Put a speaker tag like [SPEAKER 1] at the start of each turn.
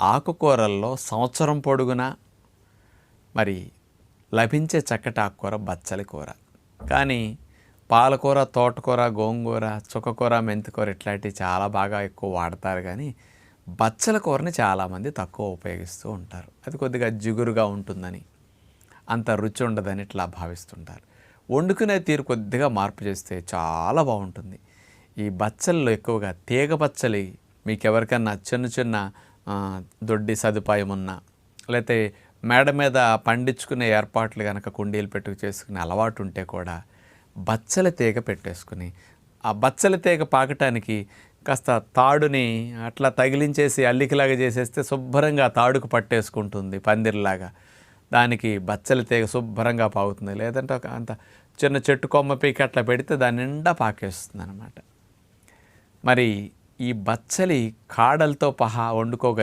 [SPEAKER 1] ఆకుకూరల్లో సంవత్సరం పొడుగునా మరి లభించే చక్కటి ఆకుకూర బచ్చలి కూర. కానీ పాలకూర, తోటకూర, గోంగూర, చుక్కకూర, మెంతికూర ఇట్లాంటివి చాలా బాగా ఎక్కువ వాడతారు. కానీ బచ్చల కూరని చాలామంది తక్కువ ఉపయోగిస్తూ ఉంటారు. అది కొద్దిగా జిగురుగా ఉంటుందని, అంత రుచి ఉండదని ఇట్లా భావిస్తుంటారు. వండుకునే తీరు కొద్దిగా మార్పు చేస్తే చాలా బాగుంటుంది. ఈ బచ్చల్లో ఎక్కువగా తీగ బచ్చలి మీకు ఎవరికన్నా చిన్న చిన్న దొడ్డి సదుపాయం ఉన్నా, లేకపోతే మేడ మీద పండించుకునే ఏర్పాట్లు కనుక కుండీలు పెట్టుకు చేసుకునే అలవాటు ఉంటే కూడా బచ్చల తీగ పెట్టేసుకుని ఆ బచ్చల తీగ పాకటానికి కాస్త తాడుని అట్లా తగిలించేసి అల్లికలాగా చేసేస్తే శుభ్రంగా తాడుకు పట్టేసుకుంటుంది పందిరిలాగా. దానికి బచ్చల తీగ శుభ్రంగా పాకుతుంది. లేదంటే అంత చిన్న చెట్టు కొమ్మ పీకి అట్లా పెడితే దాని నిండా పాకేస్తుంది అన్నమాట. మరి ఈ బచ్చలి కాడలతో వండుకోగలిగే